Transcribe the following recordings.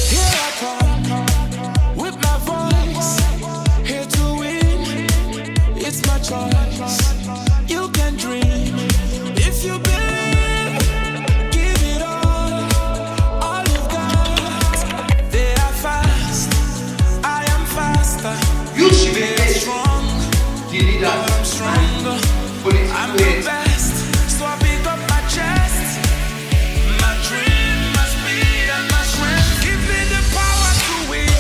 Here I come with my voice, here to win. It's my choice. You can dream if you believe. Give it all you've got. They are fast, I am faster. You should be strong, the leader. I'm stronger. I'm the best, so I pick up my chest. My dream, my speed, and my strength. Give me the power to win.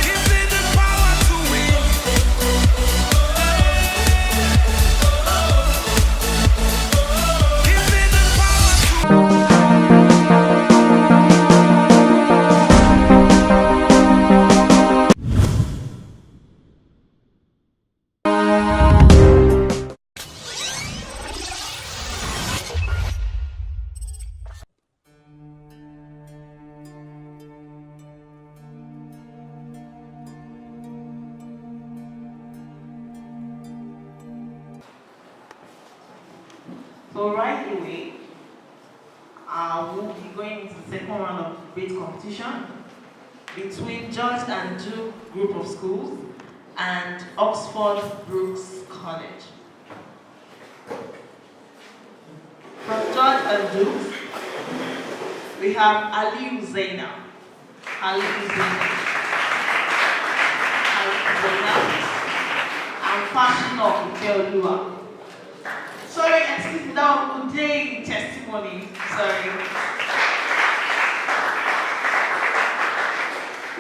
Give me the power to win. Give me the power to So right away, we'll be going into the second round of debate competition between George and Duke Group of Schools and Oxford Brookes College. From George and Duke, we have Ali Uzaina. Ali Uzaina. Ali Uzaina. And Fashion of Ikeoluwa. Sorry, excuse me, that was good day testimony. Sorry.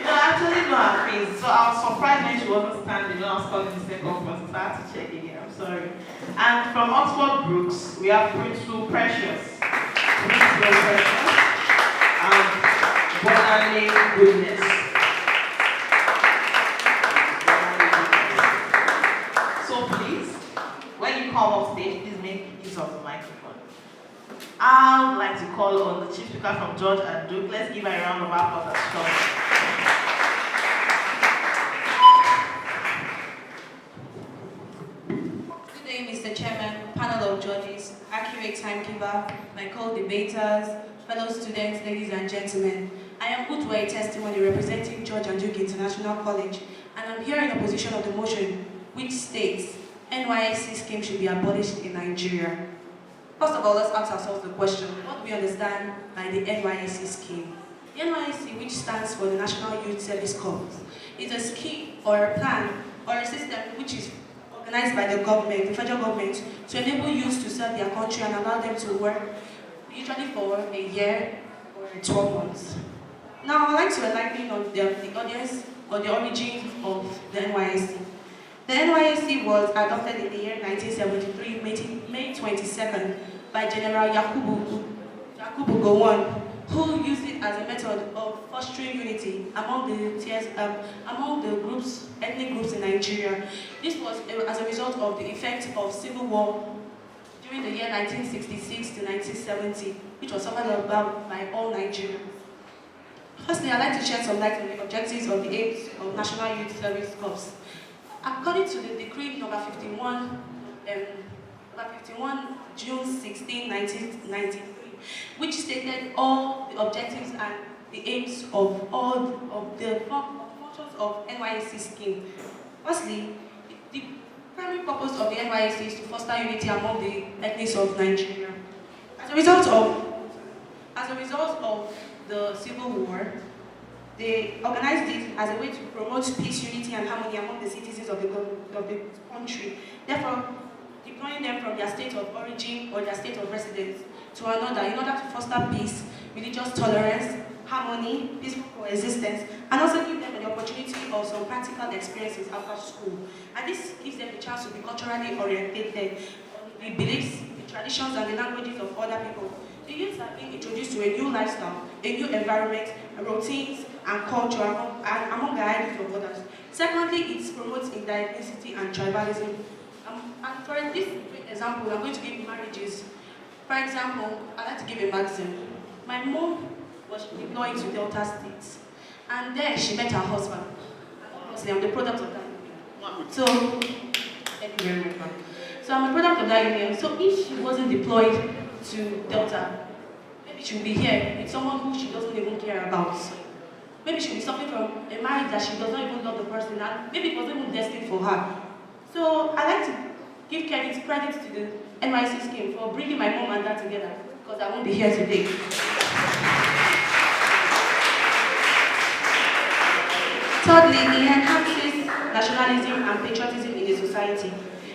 I actually know her face, so I was surprised when she wasn't standing when I was calling the second person, so I had to check again. I'm sorry. And from Oxford Brookes, we have Principal Precious. Principal Precious. And Bonale Goodness. So please, when you come off stage, please make use of the microphone. I would like to call on the chief speaker from George and Duke. Let's give her a round of applause as well. Good day, Mr. Chairman, panel of judges, accurate timekeeper, my co-debaters, fellow students, ladies and gentlemen. I am Utwe testimony representing George and Duke International College, and I'm here in opposition of the motion which states NYSC scheme should be abolished in Nigeria. First of all, let's ask ourselves the question, what do we understand by the NYSC scheme? The NYSC, which stands for the National Youth Service Corps, is a scheme or a plan or a system which is organized by the government, the federal government, to enable youth to serve their country and allow them to work, usually for a year or 12 months. Now, I'd like to enlighten on the audience or the origin of the NYSC. The NYSC was adopted in the year 1973, May 22nd, by General Yakubu Gowon, who used it as a method of fostering unity among the groups, ethnic groups in Nigeria. This was as a result of the effect of civil war during the year 1966 to 1970, which was suffered about by all Nigerians. Firstly, I'd like to shed some light on the objectives of the aims of National Youth Service Corps. According to the decree number 51, June 16, 1993, which stated all the objectives and the aims of all of the functions of NYSC scheme. Firstly, the primary purpose of the NYSC is to foster unity among the ethnics of Nigeria. As a result of the Civil War, they organized it as a way to promote peace, unity, and harmony among the citizens of the country, therefore deploying them from their state of origin or their state of residence to another in order to foster peace, religious tolerance, harmony, peaceful coexistence, and also give them the opportunity of some practical experiences after school. And this gives them the chance to be culturally oriented on the beliefs, the traditions, and the languages of other people. The youths are being introduced to a new lifestyle, a new environment, routines, and culture among the ideas of others. Secondly, it promotes ethnicity and tribalism. And for this example, I'm going to give marriages. For example, I'd like to give a maxim. My mom was deployed to Delta State, and there she met her husband. And obviously, I'm the product of that. So, thank you very much, ma'am. So I'm a product of that union. So if she wasn't deployed to Delta, maybe she'll be here with someone who she doesn't even care about. Maybe she'll be suffering from a marriage that she does not even love the person, and maybe it wasn't even destined for her. So I like to give credit to the NYC scheme for bringing my mom and dad together, because I won't be here today. Thirdly, it enhances nationalism and patriotism in a society.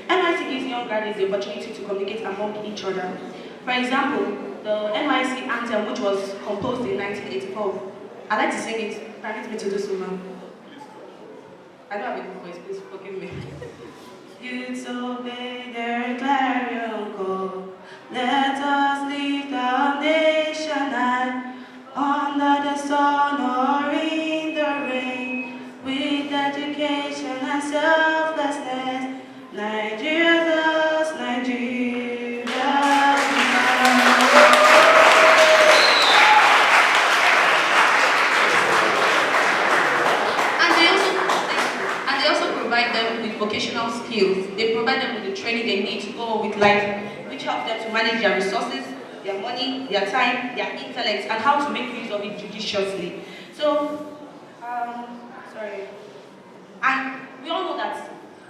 NYC gives young graduates the opportunity to communicate among each other. For example, the NYC anthem, which was composed in 1984, I like to sing it. Permit me to do so now. I don't have a good voice, please forgive me. Youths obey their clarion call. Let us lift our nation high, under the sun or in the rain, with education and selflessness. Nigeria loves, Nigeria loves. And they also provide them with vocational skills. They provide them with the training they need to go with life, which helps them to manage their resources, their money, their time, their intellect, and how to make use of it judiciously. So, sorry. And we all know that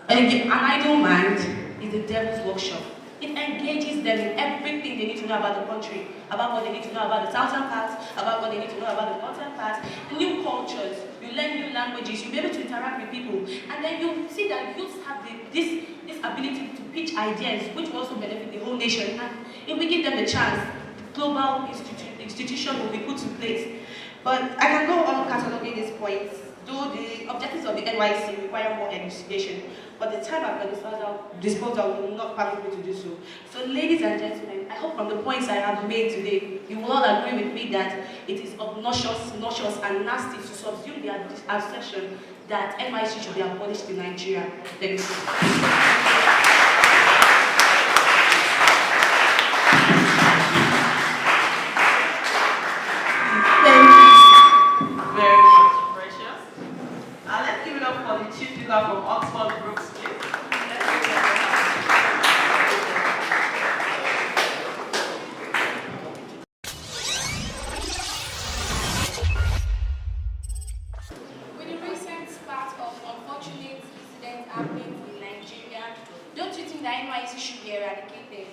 an idle mind is the devil's workshop. It engages them in everything they need to know about the country, about what they need to know about the southern parts, about what they need to know about the northern parts, new cultures. You learn new languages, you'll be able to interact with people, and then you see that youths have this ability to pitch ideas, which will also benefit the whole nation. And if we give them the chance, global institution will be put in place. But I can go on cataloging these points, though the objectives of the NYC require more elucidation, but the time at my disposal will not permit me to do so. So ladies and gentlemen, I hope from the points I have made today, you will all agree with me that it is obnoxious, nauseous, and nasty to subsume the assertion that NYC should be abolished in Nigeria. Thank you. For the chief speaker from Oxford, Brookes, please. With the recent spat of unfortunate incidents happening in Nigeria, don't you think that NYC should be eradicated?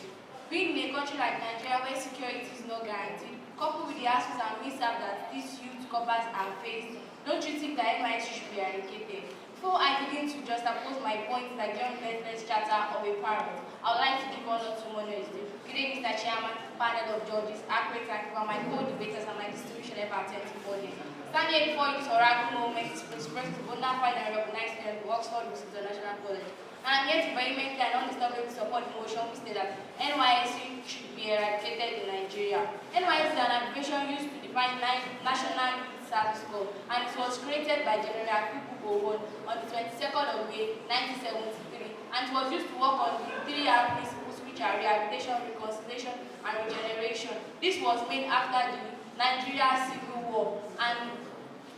Being in a country like Nigeria where security is not guaranteed, coupled with the hassles and mishaps that these youth coppers are faced, don't you think that NYC should be eradicated? Before I begin to just oppose my points like John Leslie's charter of a parent, I would like to give honor to honors. Good day, Mr. Chairman, panel of judges, accurate and my co-debaters and my distinguished attentive audience. Standing here before you this oracle moment is expressed to bona fide and recognized here at Oxford International College. And I'm here to vehemently and undisturbedly support the motion which states that NYSC should be eradicated in Nigeria. NYSC is an abbreviation used to define National Youth Service Corps, and it was created by General Akubu on the 22nd of May 1973, and it was used to work on the 3R principles, which are rehabilitation, reconciliation, and regeneration. This was made after the Nigeria Civil War, and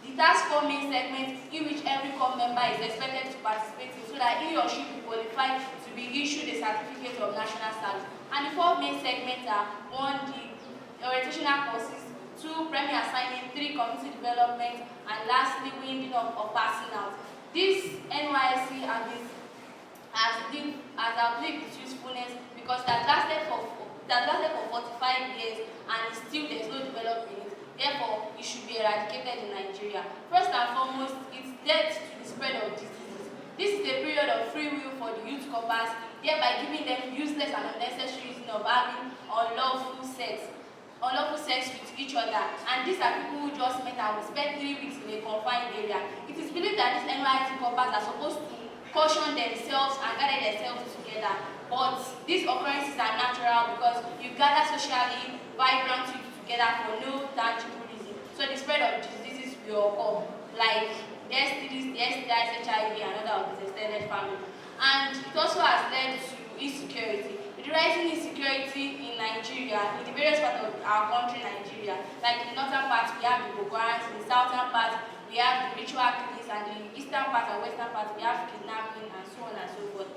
the task force main segment in which every corps member is expected to participate in so that he or she will qualify to be issued a certificate of national service. And the four main segments are: 1, the orientational courses, 2, premier assignment, 3, community development, and lastly, winding up or passing out. This NYSC has outlived its usefulness because that lasted for 45 years and still there is no development in it. Therefore, it should be eradicated in Nigeria. First and foremost, it's death to the spread of diseases. This is a period of free will for the youth coppers, thereby giving them useless and unnecessary reason of having unlawful sex with each other. And these are people who just met and will spend 3 weeks in a confined area. It is believed that these NYC coppers are supposed to caution themselves and gather themselves together. But these occurrences are natural because you gather socially vibrant youth together for no tangible reason. So the spread of diseases will occur, like the STDs, the STIs, HIV, and other of the extended family. And it also has led to insecurity. With the rising insecurity in Nigeria, in the various parts of our country, Nigeria, like in the northern part, we have the Boko Haram, in the southern part, we have the ritual killings, and the eastern part and western part, we have kidnapping, and so on and so forth.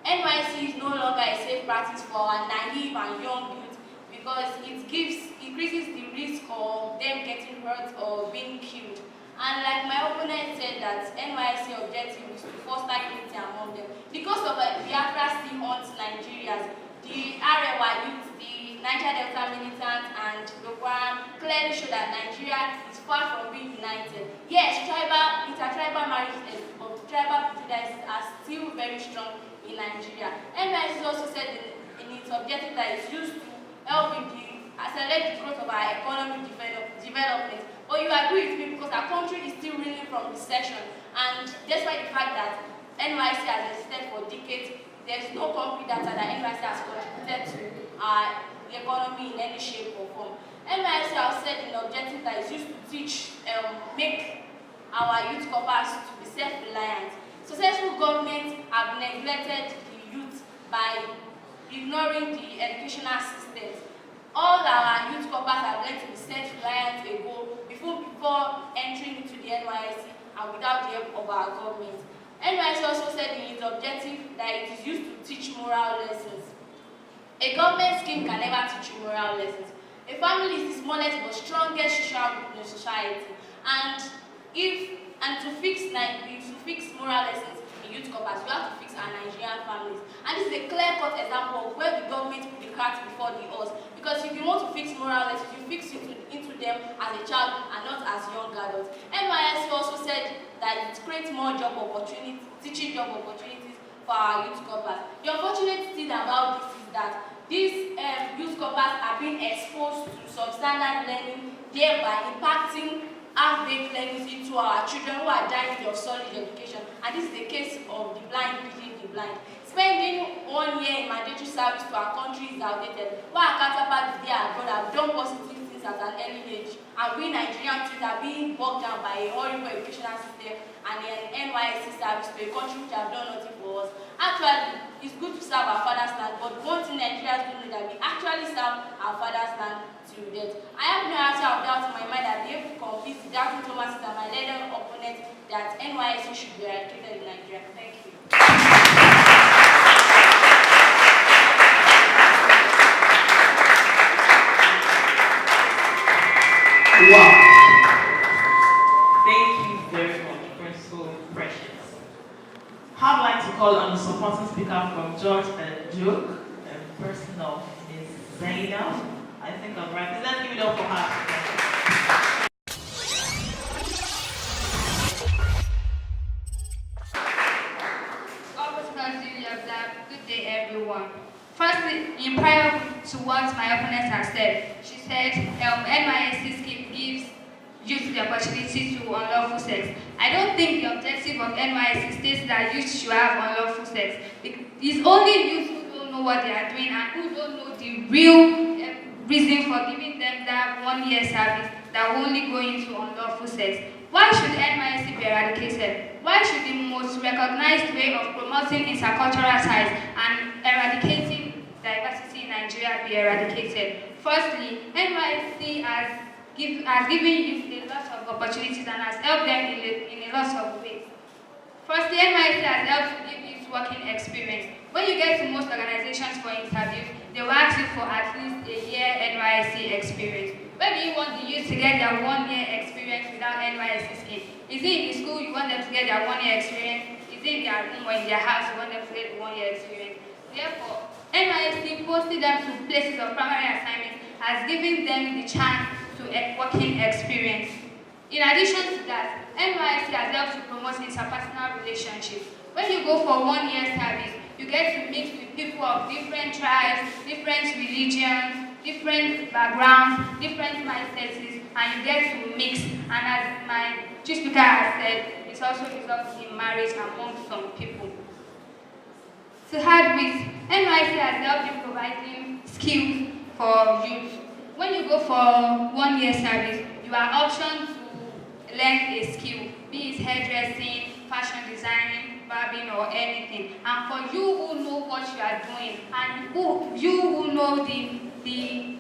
NYC is no longer a safe practice for our naive and young youth because it increases the risk of them getting hurt or being killed. And like my opponent said that NYC objective is to foster unity among them. Because of Biafra still haunts Nigerians, the Arewa youth, the Niger Delta militants, and Brookes clearly show that Nigeria is far from being united. Yes, intertribal marriages of tribal prejudices are still very strong in Nigeria. NYC also said in its objective that it's used to help in accelerate the growth of our economic development. But you agree with me because our country is still reeling from recession, and despite the fact that NYC has existed for decades, there is no concrete data that NYC has contributed to our economy in any shape or form. NYC has said in the objective that it's used to make our youth corpus to be self-reliant. Successful governments have neglected the youth by ignoring the educational systems. All our youth corpus have learned to be self-reliant ago before entering into the NYC and without the help of our government. NYC also said in its objective that it is used to teach moral lessons. A government scheme can never teach you moral lessons. A family is the smallest but strongest social group in society. And to fix moral lessons in youth corpus, you have to fix our Nigerian families. And this is a clear-cut example of where the government put the cart before the horse. Because if you want to fix moral lessons, you fix it into them as a child and not as young adults. NYSC also said that it creates more job opportunities, teaching job opportunities for our youth corpus. The unfortunate thing about this is that these youth corpus are being exposed to substandard learning, thereby impacting half-baked learning into our children who are dying of solid education. And this is the case of the blind feeding the blind. Spending 1 year in mandatory service to our country is outdated. While our counterparts there abroad have done positive things at an early age, and we Nigerian students are being bogged down by a horrible educational system and an NYSC service to a country which have done nothing for us. Actually, it's good to serve our father's land, but one thing Nigerians do know that we actually serve our father's land till death. I have no answer of doubt in my mind that I'll be able to convince the doubting Thomas and my leader opponent that NYSC should be eradicated in Nigeria. Thank you. Wow. Thank you very much, Professor Precious. I'd like to call on the supporting speaker from George and Duke, and person of Ms. Zainab. I think I'm right. Let's give it up for her. Good day, everyone. Firstly, in prior to what my opponent has said, she said NYSC scheme gives youth the opportunity to unlawful sex. I don't think the objective of NYSC states that youth should have unlawful sex. It's only youth who don't know what they are doing and who don't know the real reason for giving them that 1 year service that will only go into unlawful sex. Why should NYSC be eradicated? Why should the most recognized way of promoting intercultural ties and eradicating diversity in Nigeria be eradicated? Firstly, NYSC has given youth a lot of opportunities and has helped them in a lot of ways. Firstly, NYSC has helped give youth working experience. When you get to most organizations for interviews, they will ask you for at least a year NYSC experience. Where do you want the youth to get their 1 year experience without NYSC scheme? Is it in the school you want them to get their 1 year experience? Is it in their room or in their house you want them to get the 1 year experience? Therefore, NYSC posting them to places of primary assignment has given them the chance to working experience. In addition to that, NYSC has helped to promote interpersonal relationships. When you go for 1 year service, you get to mix with people of different tribes, different religions, different backgrounds, different mindsets, and you get to mix. And as my chief speaker has said, it also results in marriage among some people. To add with, NYSC has helped in providing skills for youth. When you go for 1 year service, you are optioned to learn a skill, be it hairdressing, fashion designing, barbing, or anything. And for you who know what you are doing, and you who know the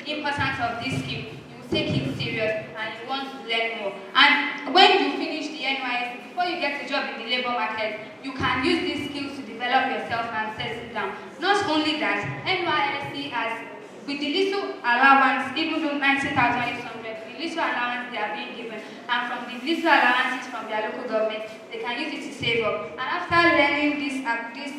importance of this skill, you will take it serious and you want to learn more. And when you finish the NYSC, before you get a job in the labor market, you can use these skills to develop develop yourself and settle down. Not only that, NYSC has, with the little allowance, even though 19,800, the little allowance they are being given, and from the little allowances from their local government, they can use it to save up. And after learning these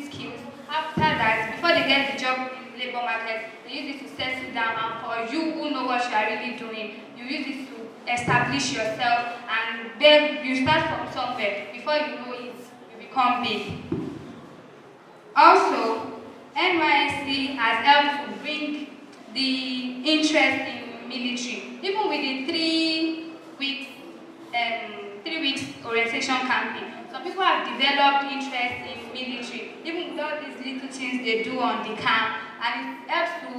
skills, after that, before they get the job in the labor market, they use it to settle down. And for you who know what you are really doing, you use it to establish yourself, and then you start from somewhere. Before you know it, you become big. Also, NYSC has helped to bring the interest in military. Even with the 3 weeks orientation camping, some people have developed interest in military, even with all these little things they do on the camp, and it helps to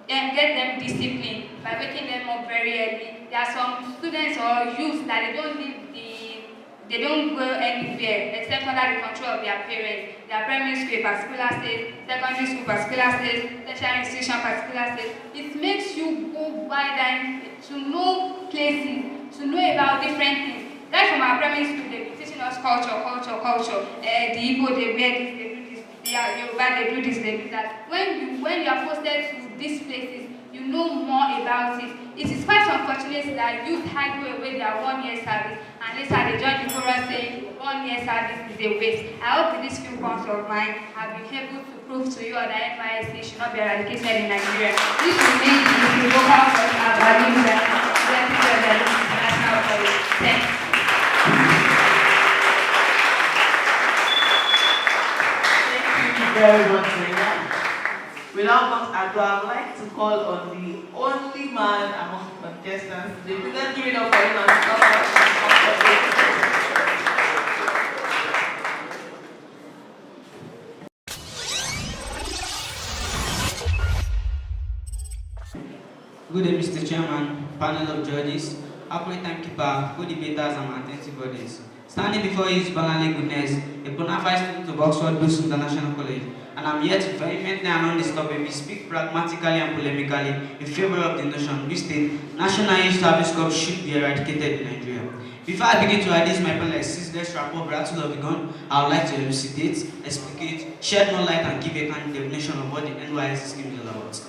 get them disciplined by waking them up very early. There are some students or youth that they don't go anywhere except under the control of their parents. Their primary school, a particular state, secondary school, particular state, tertiary institution, particular state. It makes you go wider to know places, to know about different things. Right from our primary school, they've been teaching us culture. The Igbo, they wear this, they do this. The Yoruba, they do this, they do that. When you are posted to these places, you know more about it. It is quite unfortunate that youth hide away their 1 year service, and later they join the chorus saying 1 year service is a waste. I hope with these few points of mine, I've been able to prove to you that NYSC should not be eradicated in Nigeria. This will make the local force our values and represent the international policy. Thanks. Thank you very much, Rena. Without much ado, I would like to call on the only man among the contestants. Let's give it up for him and Good day, Mr. Chairman, panel of judges, appointed timekeeper, co-debaters, and attentive bodies. Standing before you is Banale Goodness, a bona fide student of Oxford Brookes International College, and I'm here to vehemently and undisturbedly speak pragmatically and polemically in favor of the notion which state national youth service corps should be eradicated in Nigeria. Before I begin to address my panel ceaseless rapport rattle of the gun, I would like to elucidate, explicate, shed more light, and give a kind definition of what the NYSC scheme is all about.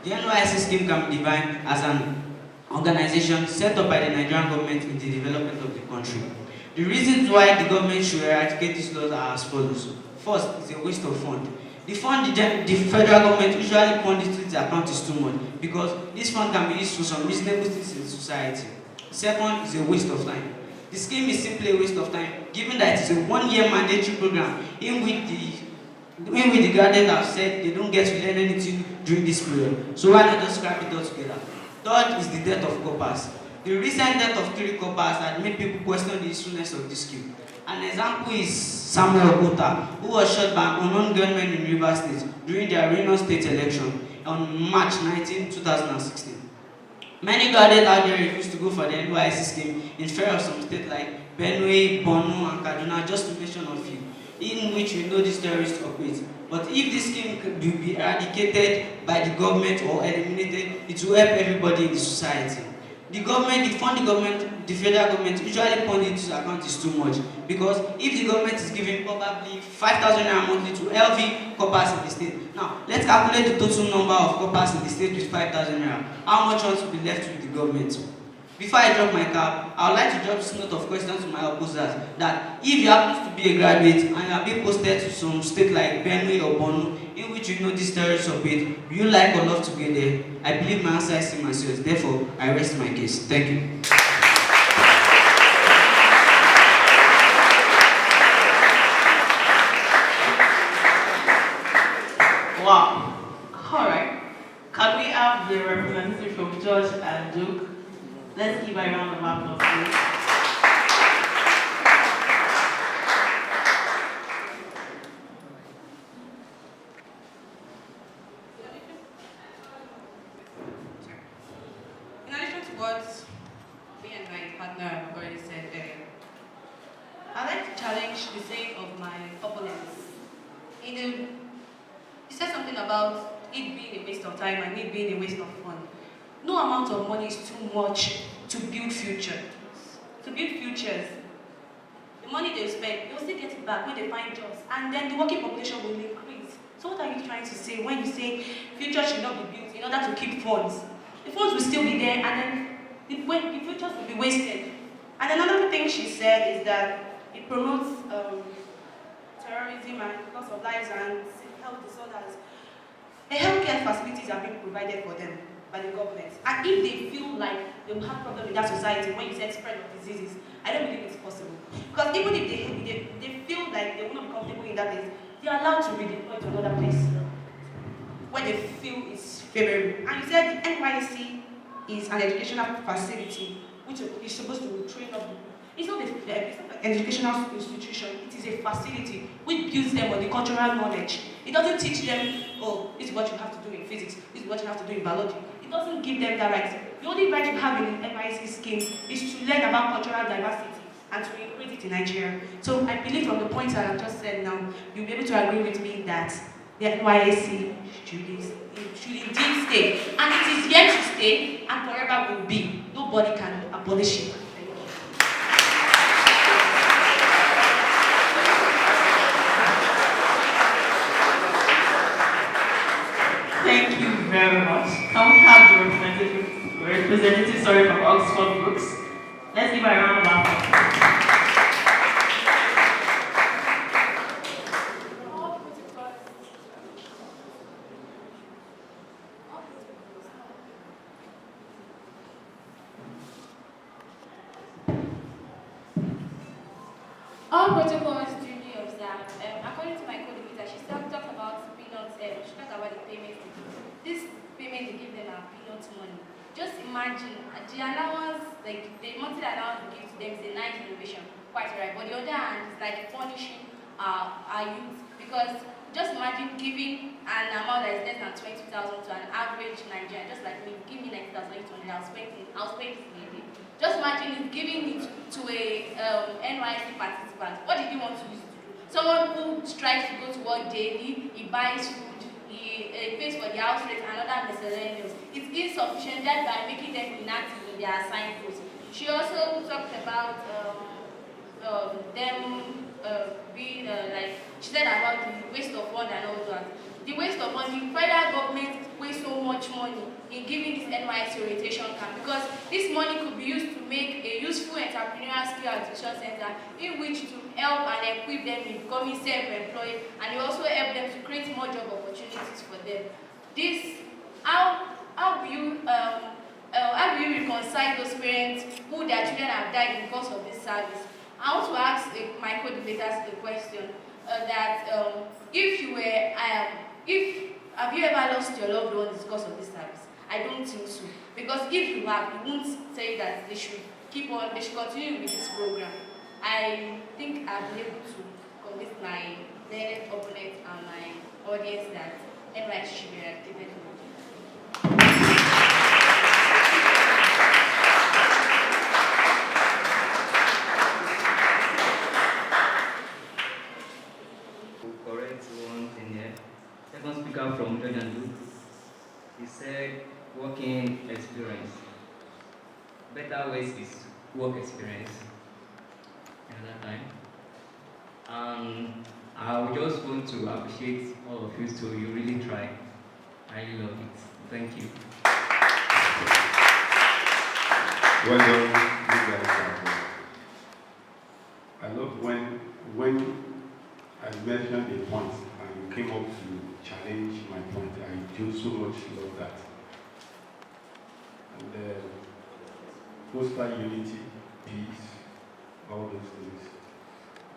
The NYSC scheme can be defined as an organization set up by the Nigerian government in the development of the country. The reasons why the government should eradicate these laws are as follows. First, it's a waste of funds. The fund the federal government usually funds into the account is too much because this fund can be used for some reasonable things in society. Second, is a waste of time. The scheme is simply a waste of time, given that it is a 1 year mandatory program in which the graduates have said they don't get to learn anything during this period. So why not just scrap it all together? Third is the death of corpers. The recent death of 3 corpers had made people question the usefulness of this scheme. An example is Samuel Okota, who was shot by an unknown gunman in Rivers State during the Reno State election on March 19, 2016. Many graduates out there refused to go for the NYSC scheme in favor of some states like Benue, Borno, and Kaduna, just to mention a few, in which we know these terrorists operate. But if this scheme could be eradicated by the government or eliminated, it will help everybody in the society. The federal government usually funds into the account is too much because if the government is giving probably 5,000 naira monthly to LV corpers in the state, now let's calculate the total number of corpers in the state with 5,000 naira. How much wants to be left with the government? Before I drop my cap, I would like to drop this note of question to my opposers that if you happen to be a graduate and you are being posted to some state like Benue or Borno, in which you know this terrorist operate, would you like or love to get there? I believe my answer is same as yours. Therefore, I rest my case. Thank you. wow. All right. Can we have the representative from George and Duke? Let's give a round of applause, please. In addition to what me and my partner have already said earlier, I'd like to challenge the saying of my opponents. You said something about it being a waste of time and it being a waste of fun. No amount of money is too much to build future. To build futures, the money they spend, they'll still get it back when they find jobs. And then the working population will increase. So what are you trying to say when you say future should not be built in order to keep funds? The funds will still be there, and then the futures will be wasted. And another thing she said is that it promotes terrorism and loss of lives and health disorders. The healthcare facilities are being provided for them by the government. And if they feel like they will have problems with that society when you said spread of diseases, I don't believe it's possible. Because even if they feel like they will not be comfortable in that place, they are allowed to redeploy to another place where they feel is favorable. And you said the NYC is an educational facility which is supposed to train up. It's not an educational institution, it is a facility which builds them on the cultural knowledge. It doesn't teach them, oh, this is what you have to do in physics, this is what you have to do in biology. It doesn't give them that right. The only right you have in the NYC scheme is to learn about cultural diversity and to increase it in Nigeria. So I believe from the points I have just said now, you'll be able to agree with me that the NYC should indeed stay. And it is here to stay and forever will be. Nobody can abolish it. Thank you very much. Can we have the representative from Oxford Brookes? Let's give her a round of applause. All protocols duly observed. According to my co-debater, she talked about peanuts. She talked about the payment. This payment they give them are peanut money. Just imagine the allowance, like the monthly allowance we give to them is a nice innovation, quite right. But the other hand is like punishing our youth, because just imagine giving an amount that is less than 20,000 to an average Nigerian, just like me, give me 90,800, I'll spend it in a day. Just imagine giving it to a NYC participant. What did he want to use it to do? Someone who strives to go to work daily, he buys food, he pays for the house rent and other miscellaneous. It's insufficient that by making them inactive in their assigned posts. She also talked about them being like, she said about the waste of fund and all that. The waste of money, federal government wastes so much money in giving this NYC orientation camp, because this money could be used to make a useful entrepreneurial skill acquisition center in which to help and equip them in becoming self-employed, and it also help them to create more job opportunities for them. This, how do you reconcile those parents who their children have died because of this service? I want to ask my co-debaters the question have you ever lost your loved ones because of this service? I don't think so. Because if you have, you won't say that they should continue with this program. I think I've been able to convince my learned opponent and my audience that NYC should be eradicated. Correct one thing here. Second speaker from Jordan, he said working experience. Better ways is work experience. Another time. I would just want to appreciate all of you, so you really try. I really love it. Thank you. Well done, you guys. I love when I mentioned a point and you came up to challenge my point. I do so much love that. And foster unity, peace, all those things.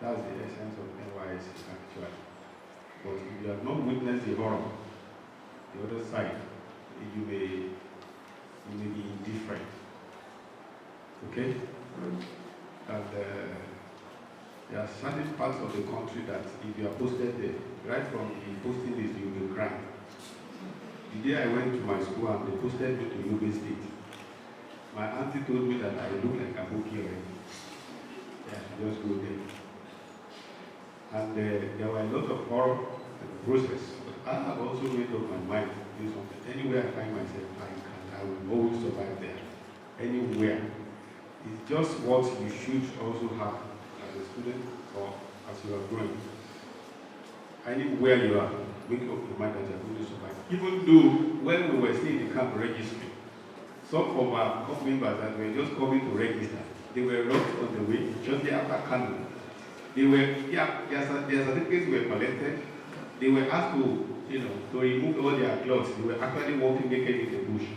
That's the essence of NYC actually. But if you have not witnessed the horror, the other side, you may be indifferent. Okay? And there are certain parts of the country that if you are posted there, right from the posting list, you will cry. The day I went to my school and they posted me to Yobe State, my auntie told me that I look like a bookie already. Yeah, just go there. And there were a lot of horror in the process. But I have also made up my mind to do something. Anywhere I find myself, I will always survive there. Anywhere. It's just what you should also have as a student or as you are growing. Anywhere you are, make up your mind that you are going to survive. Even though when we were still in the camp registry, some of our camp members that were just coming to register, they were robbed on the way, just after Kano. They were, their certificates were collected. They were asked to, to remove all their clothes. They were actually walking naked in the bush.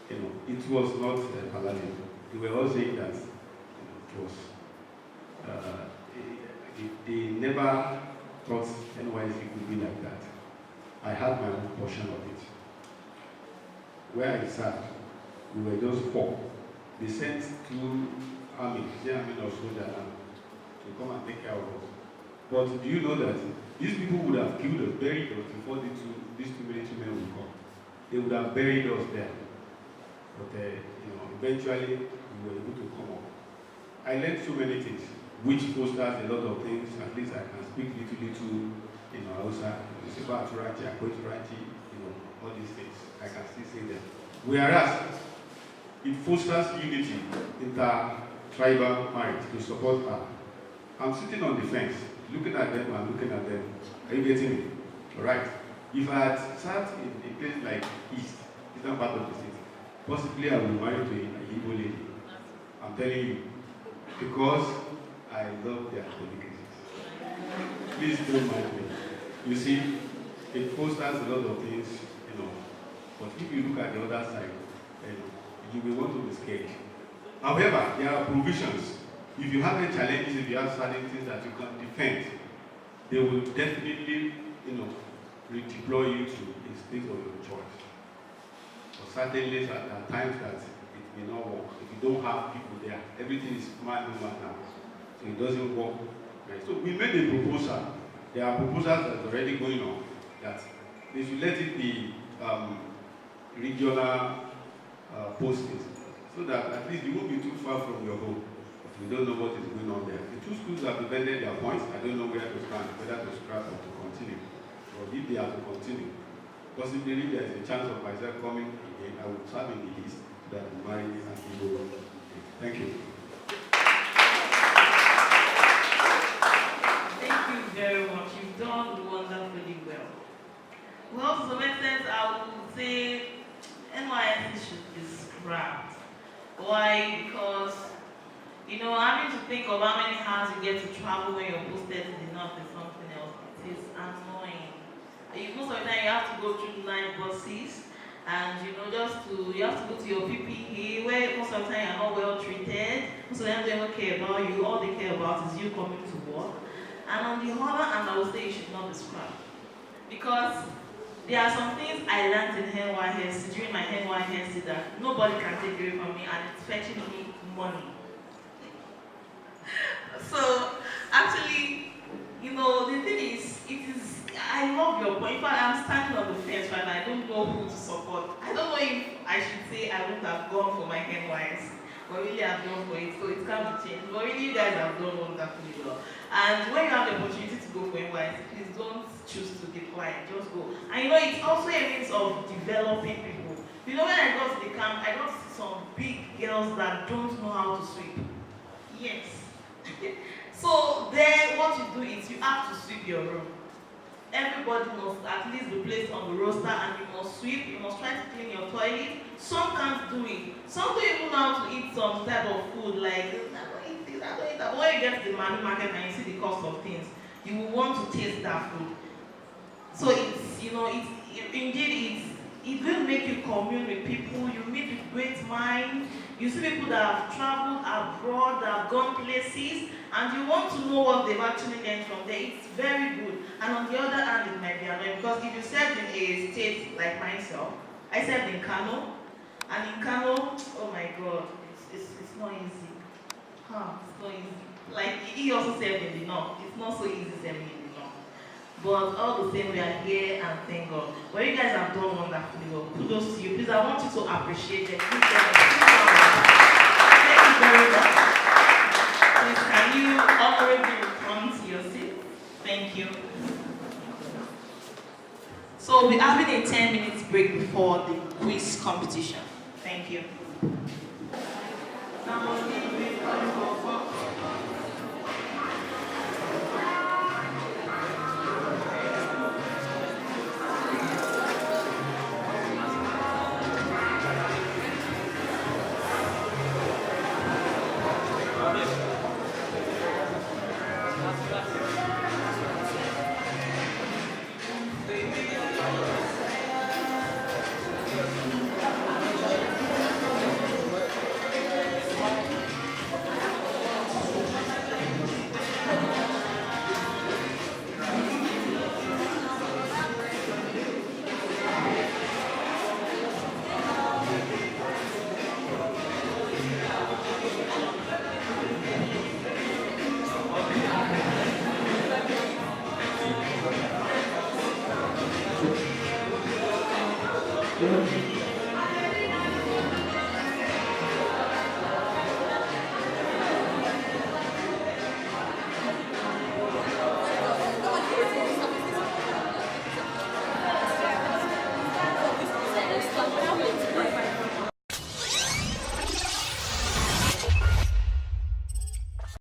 It was not palatable. They were all saying that it was. They never thought NYC could be like that. I had my own portion of it. Where I sat, we were just 4. They sent 2 army, the army of soldiers, to come and take care of us. But do you know that these people would have killed us, buried us before these 2 military men would come? They would have buried us there. But eventually we were able to come up. I learned so many things, which fosters a lot of things. At least I can speak little, Hausa, all these things. I can still say them. Whereas it fosters unity, inter-tribal marriage to support her. I'm sitting on the fence, looking at them and looking at them. Are you getting me? Alright. If I had sat in a place like Eastern part of the city, possibly I would marry to an Igbo lady. I'm telling you. Because I love their delicacies. Please don't mind me. You see, it fosters a lot of things, But if you look at the other side, you will want to be scared. However, there are provisions. If you have any challenges, if you have certain things that you can defend, they will definitely, redeploy you to a state of your choice. But certainly, there are times that it may not work. If you don't have people there, everything is man now. So it doesn't work. Right? So we made a proposal. There are proposals that are already going on that they should let it be regional postings, so that at least you won't be too far from your home. But we don't know what is going on there. The 2 schools have defended their points. I don't know where to stand, whether to scrap or to continue. But if they have to continue, possibly there is a chance of myself coming again. I will serve in the list so that we marry and go. Thank you. Thank you very much. You've done wonderfully well. Well, to some extent, I would say NYSC should be scrapped. Why? Because, having to think of how many hours you get to travel when you're posted to the north is something else. It is annoying. Most of the time, you have to go through 9 buses, and you have to go to your PPE, where most of the time you're not well treated. Most of them don't care about you. All they care about is you coming to work. And on the other hand, I would say you should not be scrapped. Because there are some things I learned in NYSC, during my NYSC, that nobody can take away from me, and it's fetching me money. So, actually, the thing is, I love your point. In fact, I'm standing on the fence right now. I don't know who to support. I don't know if I should say I wouldn't have gone for my NYSC, but really I've gone for it, so it can't be changed. But really, you guys have done wonderfully well. And when you have the opportunity to go for NYSC, please don't choose to decline, just go. And it's also a means of developing people. When I got to the camp, I got to see some big girls that don't know how to sweep. Yes. So then what you do is you have to sweep your room. Everybody must at least be placed on the roster, and you must sweep, you must try to clean your toilet. Some can't do it. Some don't even know how to eat some type of food, like, I don't eat this, I don't eat that. But when you get to the market and you see the cost of things, you will want to taste that food. So it will make you commune with people, you meet with great minds, you see people that have traveled abroad, that have gone places, and you want to know what they've actually learned from there. It's very good. And on the other hand, it might be annoying, because if you served in a state like myself, I served in Kano, and in Kano, oh my God, it's not easy. It's not easy. Like, he also served in the north. It's not so easy serving in the north. But all the same, we are here, and thank God. But you guys have done wonderfully well. Kudos to you. Please, I want you to appreciate it. Thank you very much. Please, can you honorably return to your seat? Thank you. So we'll be having a 10 minutes break before the quiz competition. Thank you.